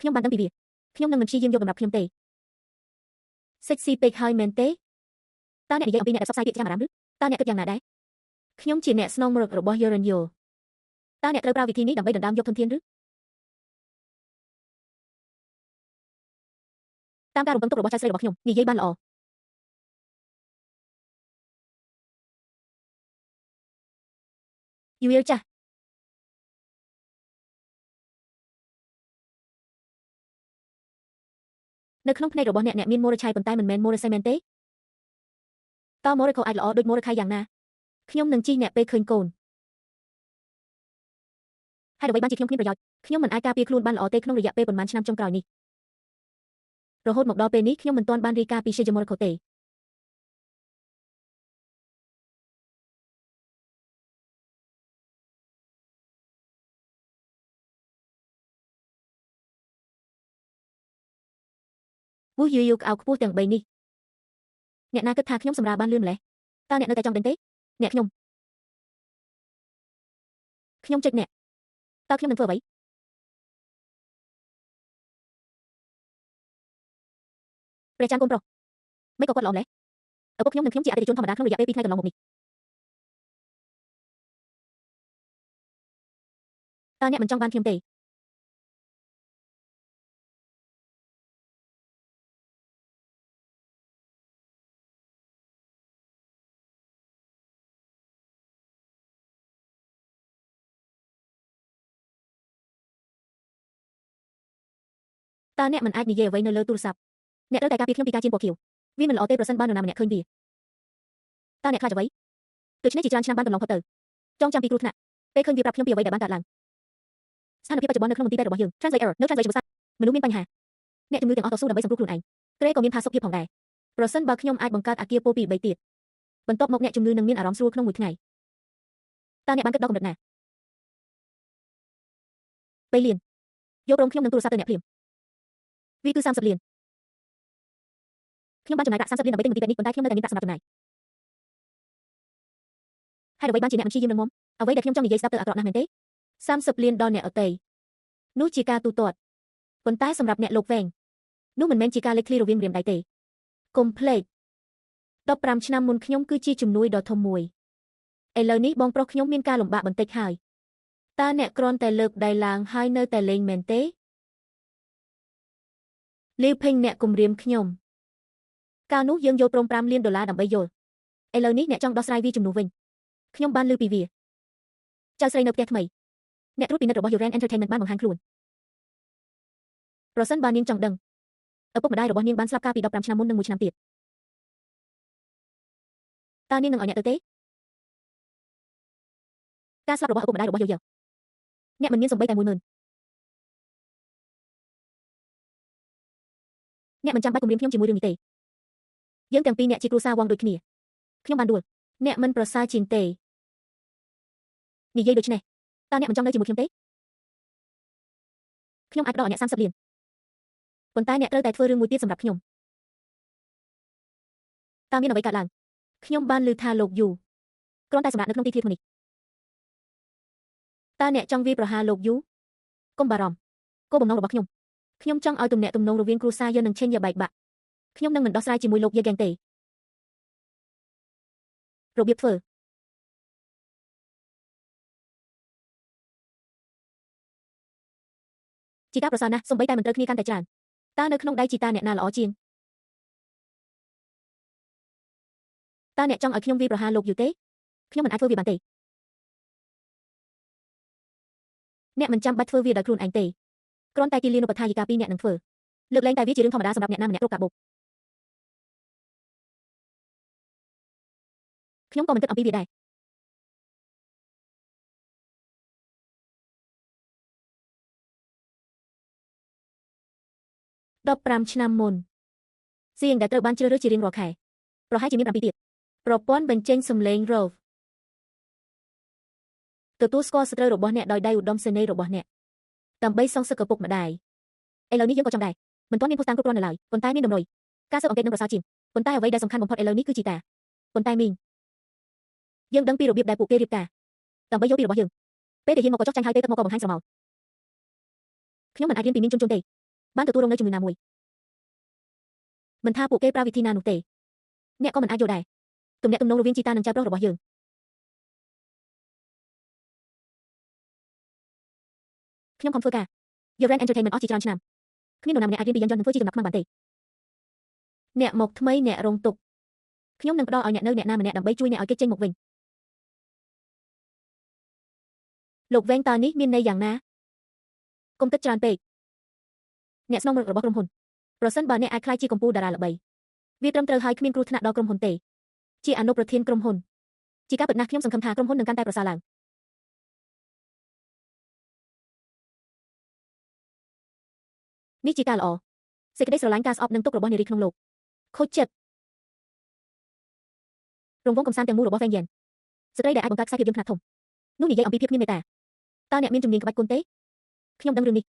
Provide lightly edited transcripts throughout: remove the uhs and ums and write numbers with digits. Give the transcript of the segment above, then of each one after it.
ខ្ញុំបានដឹងពីវាខ្ញុំនឹងមិនព្យាយាមយកតម្រាប់ខ្ញុំទេ sexy ពេកហើយមែនទេតើអ្នកនិយាយអំពីអ្នកដែលផ្សព្វផ្សាយពាក្យចាំអារ៉ាមឬតើអ្នកគិតយ៉ាងណាដែរខ្ញុំជាអ្នកស្នងមរតករបស់ Uranio តើអ្នកត្រូវប្រើវិធីនេះដើម្បីដណ្ដើមយកធនធានឬតាមការរំពឹងទុករបស់ចៅស្រីរបស់ខ្ញុំនិយាយបានល្អយូអៀលចាស់នៅក្នុងភ្នែករបស់អ្នកមានមូរឆាយប៉ុន្តែមិនមែនមូរស័យមែនទេតើមូរខោអាចល្អដូចមូរខៃយ៉ាងណាខ្ញុំនឹងជីកអ្នកពេលឃើញកូនហើយអ្វីបានជាខ្ញុំគ្មានប្រយោជន៍ខ្ញុំមិនអាចការពារខ្លួនបានល្អទេក្នុងរយៈពេលប៉ុន្មានឆ្នាំចុងក្រោយនេះរហូតមកដល់ពេលនេះខ្ញុំមិនទាន់បានរាយការណ៍ពី Shige Moriko ទេវូយូយូក្អោខ្ពស់ទាំង3នេះអ្នកណាគិតថាខ្ញុំសម្រាលបានលឿនម្ល៉េះតើអ្នកនៅតែចង់ដេញទេអ្នកខ្ញុំចិត្តអ្នកតើខ្ញុំនឹងធ្វើអ្វីព្រះច័ន្ទកូនប្រុសមិនក៏គាត់ល្អម្ល៉េះឪពុកខ្ញុំនិងខ្ញុំជាអតិថិជនធម្មតាក្នុងរយៈពេល2ថ្ងៃកន្លងមកនេះតើអ្នកមិនចង់បានខ្ញុំទេតើអ្នកមិនអាចនិយាយអ្វីនៅលើទូរស័ព្ទអ្នកត្រូវតែការពារខ្ញុំពីការជៀនពណ៌ខៀវវាមិនល្អទេប្រសិនបើនរណាម្នាក់ឃើញវាតើអ្នកខ្លាចអ្វីដូច្នេះជាច្រើនឆ្នាំបានកន្លងផុតទៅចងចាំពីគ្រោះថ្នាក់ពេលឃើញវាប្រាប់ខ្ញុំពីអ្វីដែលបានកើតឡើងស្ថានភាពបច្ចុប្បន្ននៅក្នុងមន្ទីរពេទ្យរបស់យើង Translate error នៅ translation ភាសាមនុស្សមានបញ្ហាអ្នកជំងឺទាំងអស់តស៊ូដើម្បីសង្គ្រោះខ្លួនឯងក្រេក៏មានផាសុកភាពផងដែរប្រសិនបើខ្ញុំអាចបង្កើតអាគារពោពី3ទៀតបន្ទាប់មកអ្នកជំងឺនឹងមានអារម្មណ៍ស្រួលក្នុងមួយថ្ងៃតើអ្នកបានគិតដល់កម្រិតណា3លានយកព្រមខ្ញុំនឹងទូរស័ព្ទទៅអ្នកភ្លាមវាគឺ30លានខ្ញុំបានចំណាយប្រាក់30លានដើម្បីទិញមន្ទីរពេទ្យនេះប៉ុន្តែខ្ញុំនៅតែមានប្រាក់សម្រាប់ចំណាយហើយអ្វីបានជាអ្នកមិនព្យាយាមនឹងមុំអ្វីដែលខ្ញុំចង់និយាយស្ដាប់ទៅអាក្រក់ណាស់មែនទេ30លានដល់អ្នកអតីនោះជាការទូទាត់ប៉ុន្តែសម្រាប់អ្នកលោកវែងនោះមិនមែនជាការលេចធ្លាយរវាងម្រាមដៃទេកុំភ្លេច15ឆ្នាំមុនខ្ញុំគឺជាជំនួយដ៏ធំមួយឥឡូវនេះបងប្រុសខ្ញុំមានការលំបាកបន្តិចហើយតើអ្នកគ្រាន់តែលើកដៃឡើងហើយនៅតែលេងមែនទេលីវផេងអ្នកគំរាមខ្ញុំកាលនោះយើងយល់ព្រម$5លានដើម្បីយល់ឥឡូវនេះអ្នកចង់ដោះស្រាយវាជំនួសវិញខ្ញុំបានឮពីវាចៅស្រីនៅផ្ទះថ្មីអ្នកត្រួតពិនិត្យរបស់ Uran Entertainment បានបង្ហាញខ្លួនប្រសិនបើនាងចង់ដឹងឪពុកម្ដាយរបស់នាងបានស្លាប់កាលពី15ឆ្នាំមុននិង1ឆ្នាំទៀតតើនាងនឹងឲ្យអ្នកទៅទេការស្លាប់របស់ឪពុកម្ដាយរបស់យោយោអ្នកមិនមានសំបីតែ10000អ្នកមិនចាំបាច់គំរាមខ្ញុំជាមួយរឿងនេះទេយើងទាំងពីរអ្នកជាគ្រួសារវងដូចគ្នាខ្ញុំបានដួលអ្នកមិនប្រសើរជាងទេនិយាយដូចនេះតើអ្នកមិនចង់នៅជាមួយខ្ញុំទេខ្ញុំអាចផ្ដល់ឲ្យអ្នក30លានប៉ុន្តែអ្នកត្រូវតែធ្វើរឿងមួយទៀតសម្រាប់ខ្ញុំតើមានអ្វីកើតឡើងខ្ញុំបានឮថាលោកយូគ្រាន់តែសម្រាប់នៅក្នុងទីធ្លាធំនេះតើអ្នកចង់វាយប្រហារលោកយូកុំបារម្ភគោលបំណងរបស់ខ្ញុំចង់ឲ្យទំនាក់ទំនងរវាងគ្រួសារយើងនិងឆេនយ៉ាបែកបាក់ខ្ញុំនឹងមិនដោះស្រាយជាមួយលោកយាយហ្គេងទេរបៀបធ្វើជីតាប្រសើរណាស់សូម្បីតែមិនត្រូវគ្នាកាន់តែច្រើនតើនៅក្នុងដៃជីតាអ្នកណាល្អជាងតើអ្នកចង់ឲ្យខ្ញុំវាយប្រហារលោកយូទេខ្ញុំមិនអាចធ្វើវាបានទេអ្នកមិនចាំបាច់ធ្វើវាដោយខ្លួនឯងទេគ្រាន់តែគិលានុបដ្ឋាយិកាពីរអ្នកនឹងធ្វើលើកលែងតែវាជារឿងធម្មតាសម្រាប់អ្នកណាម្នាក់គ្រប់កាបូបខ្ញុំក៏មិនគិតអំពីវាដែរ15ឆ្នាំមុនសៀងដែលត្រូវបានជ្រើសរើសជារៀងរាល់ខែប្រហែលជាមាន7ទៀតប្រព័ន្ធបញ្ចេញសំឡេង Rove ទទួលស្គាល់សត្រូវរបស់អ្នកដោយដៃឧត្តមសេនីយ៍របស់អ្នកដើម្បីសងសឹកឪពុកម្ដាយឥឡូវនេះយើងក៏ចង់ដែរមិនទាន់មានភស្តុតាងគ្រប់គ្រាន់នៅឡើយប៉ុន្តែមានតម្រុយការស៊ើបអង្កេតនឹងប្រសើរជាងប៉ុន្តែអ្វីដែលសំខាន់បំផុតឥឡូវនេះគឺជីតាប៉ុន្តែមីងយើងដឹងពីរបៀបដែលពួកគេរៀបការដើម្បីយកពីរបស់យើងពេលដែលហ៊ានមកក៏ចោះចាញ់ហើយពេលទឹកមកក៏បង្ហាញស្រមោលខ្ញុំមិនអាចរៀនពីមីងជុនទេ បានទទួលរងនៅជំងឺណាមួយមិនថាពួកគេប្រើវិធីណានោះទេអ្នកក៏មិនអាចយល់ដែរទំនាក់ទំនងរវាងជីតានិងចៅប្រុសរបស់យើងខ្ញុំខំធ្វើការ Yearend Entertainment អស់ជាច្រើនឆ្នាំគ្មាននរណាម្នាក់អាចរៀនពីយ៉ាងយន្តនឹងធ្វើជាចំណាប់ខ្មាំងបានទេអ្នកមកថ្មីអ្នករងទុក្ខខ្ញុំនឹងផ្ដល់ឲ្យអ្នកនៅអ្នកណាម្នាក់ដើម្បីជួយអ្នកឲ្យគេចចេញមកវិញលោកវែងតើនេះមានន័យយ៉ាងណាកុំគិតច្រើនពេកអ្នកស្នងរបស់ក្រុមហ៊ុនប្រសិនបើអ្នកអាចក្លាយជាកំពូលតារាល្បីវាត្រឹមត្រូវហើយគ្មានគ្រោះថ្នាក់ដល់ក្រុមហ៊ុនទេជាអនុប្រធានក្រុមហ៊ុនជាការពិតណាស់ខ្ញុំសង្ឃឹមថាក្រុមហ៊ុននឹងកាន់តែប្រសើរឡើងនេះជាការល្អសេចក្តីស្រឡាញ់ការស្អប់នឹងទុករបស់នារីក្នុងលោកខូចចិត្តរង្វង់កំសាន្តទាំងមូលរបស់វែងយ៉ែនស្ត្រីដែលអាចបង្កើតខ្សែភាពយន្តខ្នាតធំនោះនិយាយអំពីភាពគ្មានមេត្តាតើអ្នកមានជំនាញក្បាច់គុនទេខ្ញុំដឹងរឿងនេះ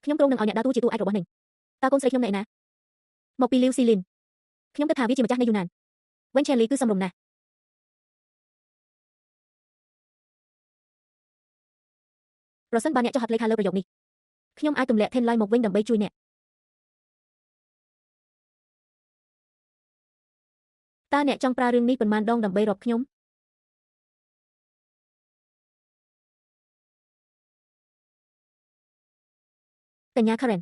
ខ្ញុំគ្រងនឹងឲ្យអ្នកដើរតួជាតួឯករបស់នឹងតើកូនស្រីខ្ញុំនៅឯណាមកពីលាវស៊ីលីនខ្ញុំគិតថាវាជាម្ចាស់នៃយូណានវែងឆេលីគឺសមរម្យណាស់ប្រសិនបើអ្នកចុះហត្ថលេខាលើប្រយោគនេះខ្ញុំអាចទម្លាក់ថេនឡាយមកវិញដើម្បីជួយអ្នកតើអ្នកចង់ប្រើរឿងនេះប៉ុន្មានដងដើម្បីរាប់ខ្ញុំកញ្ញា Karen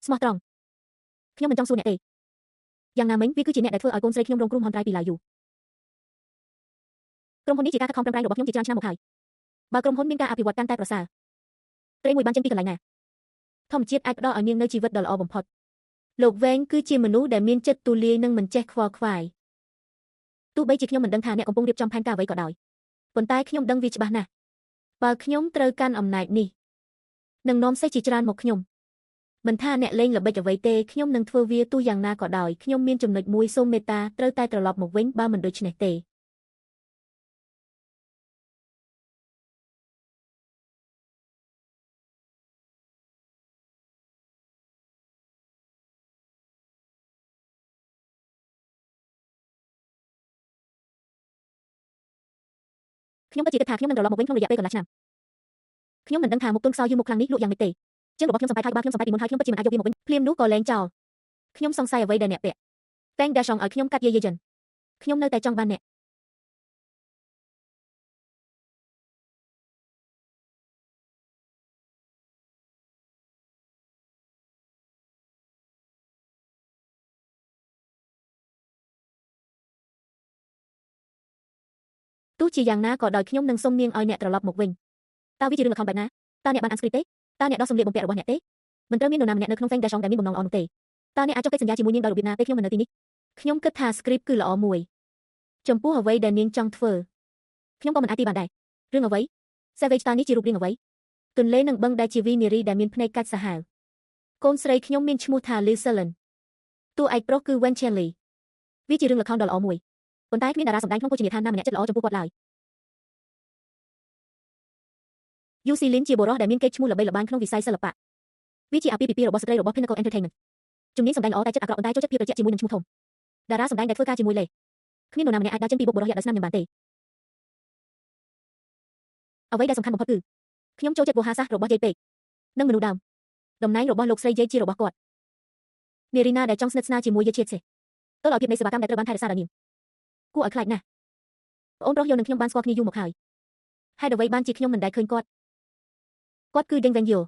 ស្មោះត្រង់ខ្ញុំមិនចង់សួរអ្នកទេយ៉ាងណាមិញវាគឺជាអ្នកដែលធ្វើឲ្យកូនស្រីខ្ញុំរងគ្រោះមហន្តរាយពីឡាវយូក្រុមហ៊ុននេះជាការខិតខំប្រឹងប្រែងរបស់ខ្ញុំជាច្រើនឆ្នាំមកហើយបើក្រុមហ៊ុនមានការអភិវឌ្ឍកាន់តែប្រសើរត្រីមួយបានចេញពីកន្លែងណាធម្មជាតិអាចផ្ដល់ឲ្យនាងនៅជីវិតដ៏ល្អបំផុតលោកវែងគឺជាមនុស្សដែលមានចិត្តទូលាយនិងមិនចេះខ្វល់ខ្វាយទោះបីជាខ្ញុំមិនដឹងថាអ្នកកំពុងរៀបចំផែនការអ្វីក៏ដោយប៉ុន្តែខ្ញុំដឹងវាច្បាស់ណាស់បើខ្ញុំត្រូវកាន់អំណាចនេះនឹងនាំសេះជាច្រើនមកខ្ញុំមិនថាអ្នកលេងល្បិចអ្វីទេខ្ញុំនឹងធ្វើវាទោះយ៉ាងណាក៏ដោយខ្ញុំមានចំណុចមួយសូមមេត្តាត្រូវតែត្រឡប់មកវិញបើមិនដូច្នេះទេខ្ញុំពិតជាគិតថាខ្ញុំនឹងត្រឡប់មកវិញក្នុងរយៈពេលកន្លះឆ្នាំខ្ញុំមិនដឹងថាមុខទុនខ្សោយយឺមុខខ្លាំងនេះលក់យ៉ាងម៉េចទេជើងរបស់ខ្ញុំសំបែកហើយបើខ្ញុំសំបែកពីមុនហើយខ្ញុំពិតជាមិនអាចយកវាមកវិញភ្លាមនោះក៏លែងចោលខ្ញុំសង្ស័យអ្វីដែលអ្នកពាក់តែងតែចង់ឲ្យខ្ញុំកាត់យាយចិនខ្ញុំនៅតែចង់បានអ្នកទោះជាយ៉ាងណាក៏ដោយខ្ញុំនឹងសុំនាងឲ្យអ្នកត្រឡប់មកវិញតើវាជារឿងល្ខោនបែបណាតើអ្នកបានអានស្គ្រីបទេតើអ្នកដោះសម្លៀកបំពាក់របស់អ្នកទេមិនត្រូវមាននរណាម្នាក់នៅក្នុង Feng Dashong ដែលមានបំណងល្អនោះទេតើអ្នកអាចចុះកិច្ចសន្យាជាមួយនាងដោយរបៀបណាពេលខ្ញុំមិននៅទីនេះខ្ញុំគិតថា script គឺល្អមួយចំពោះអ្វីដែលនាងចង់ធ្វើខ្ញុំក៏មិនអាចទីបានដែររឿងអ្វី Savage តើនេះជារូបរាងអ្វីទន្លេនិងបឹងដែលជាវីនារីដែលមានភ្នែកកាច់សាហាវកូនស្រីខ្ញុំមានឈ្មោះថា Liu Selen តួឯកប្រុសគឺ Wen Chenli វាជារឿងល្ខោនដ៏ល្អមួយប៉ុន្តែគ្មានតារាសម្ដែងក្នុងភោជនីយដ្ឋានណាម្នាក់ចិត្តល្អចំពោះគាត់ឡើយយូស៊ីលីនជាបុរសដែលមានកេរ្តិ៍ឈ្មោះល្បីល្បាញក្នុងវិស័យសិល្បៈវាជាអាពាហ៍ពិពាហ៍របស់ស្ត្រីរបស់ Pinnacle Entertainment ជំនាញសម្ដែងល្អតែចិត្តអាក្រក់ប៉ុន្តែចូលចិត្តភាពត្រជាក់ជាមួយនឹងឈ្មោះធំតារាសម្ដែងដែលធ្វើការជាមួយលេគ្មាននរណាម្នាក់អាចដើរចេញពីបុកបុរសយ៉ាងដោយស្នាមញញឹមបានទេអ្វីដែលសំខាន់បំផុតគឺខ្ញុំចូលចិត្តវោហារសាស្ត្ររបស់យាយពេកនិងមនុស្សដើមតំណែងរបស់លោកស្រីយាយជារបស់គាត់នារីណាដែលចង់ស្និទ្ធស្នាលជាមួយយាយឈៀតសេទល់ឲ្យភាពនៃសេវាកម្មដែលត្រូវបានថែរក្សាដោយនាងគួរឲ្យខ្លាចណាស់ប្អូនប្រុសយល់នឹងខ្ញុំបានស្គាល់គ្នាយូរមកហើយហេតុអ្វីបានជាខ្ញុំមិនដែលឃើញគាត់គឺ Deng Wenyo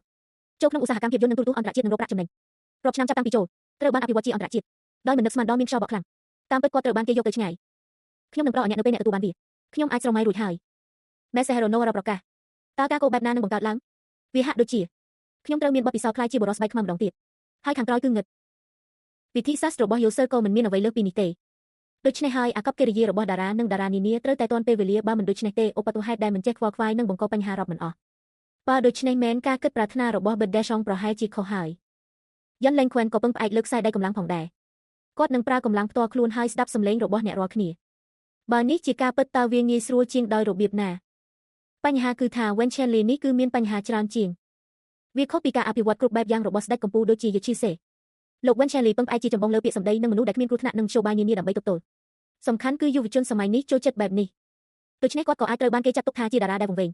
ចូលក្នុងឧស្សាហកម្មភាពយន្តនិងទូរទស្សន៍អន្តរជាតិនិងរកប្រាក់ចំណេញរាប់ឆ្នាំចាប់តាំងពីចូលត្រូវបានអភិវឌ្ឍជាអន្តរជាតិដោយមិននឹកស្មានដល់មានខ្យល់បក់ខ្លាំងតាមពិតគាត់ត្រូវបានគេយកទៅឆ្ងាយខ្ញុំនឹងប្រោសឲ្យអ្នកនៅពេលអ្នកទទួលបានវាខ្ញុំអាចស្រមៃរួចហើយ Mesehiro no រកប្រកាសតើការកោបែបណានឹងបង្កើតឡើងវាហាក់ដូចជាខ្ញុំត្រូវមានបទពិសោធន៍ខ្លាយជាបុរសស្បែកខ្មៅម្ដងទៀតហើយខាងក្រោយគឺងឹតវិធីសាស្ត្ររបស់ Yoser ក៏មិនមានអ្វីលើសពីនេះទេដូច្នេះហើយអាកប្បកិរិយារបស់តារានិងតារានានាត្រូវតែទាន់ពេលវេលាបើមិនដូច្នេះទេឧបទ្ទហេតុដែលមិនចេះខ្វល់ខ្វាយនឹងបង្កបញ្ហារាប់មិនអស់បើដូច្នេះមែនការគិតប្រាថ្នារបស់ Bedeshong ប្រហែលជាខុសហើយយិនលេងខ្វិនក៏ពឹងផ្អែកលើខ្សែដៃកម្លាំងផងដែរគាត់នឹងប្រើកម្លាំងផ្ទាល់ខ្លួនហើយស្ដាប់សំឡេងរបស់អ្នករាល់គ្នាបើនេះជាការពិតតើវាងាយស្រួលជាងដោយរបៀបណាបញ្ហាគឺថា Wen Chenli នេះគឺមានបញ្ហាច្រើនជាងវាខុសពីការអភិវឌ្ឍគ្រប់បែបយ៉ាងរបស់ស្ដេចកម្ពុជាដូចជា Yochise លោក Wen Chenli ពឹងផ្អែកជាចម្បងលើពាក្យសម្ដីនិងមនុស្សដែលគ្មានគ្រោះថ្នាក់និងនយោបាយនានាដើម្បីទប់ទល់សំខាន់គឺយុវជនសម័យនេះចូលចិត្តបែបនេះដូច្នេះគាត់ក៏អាចត្រូវបានគេចាត់ទុកថាជាតារាដែលវង្វេង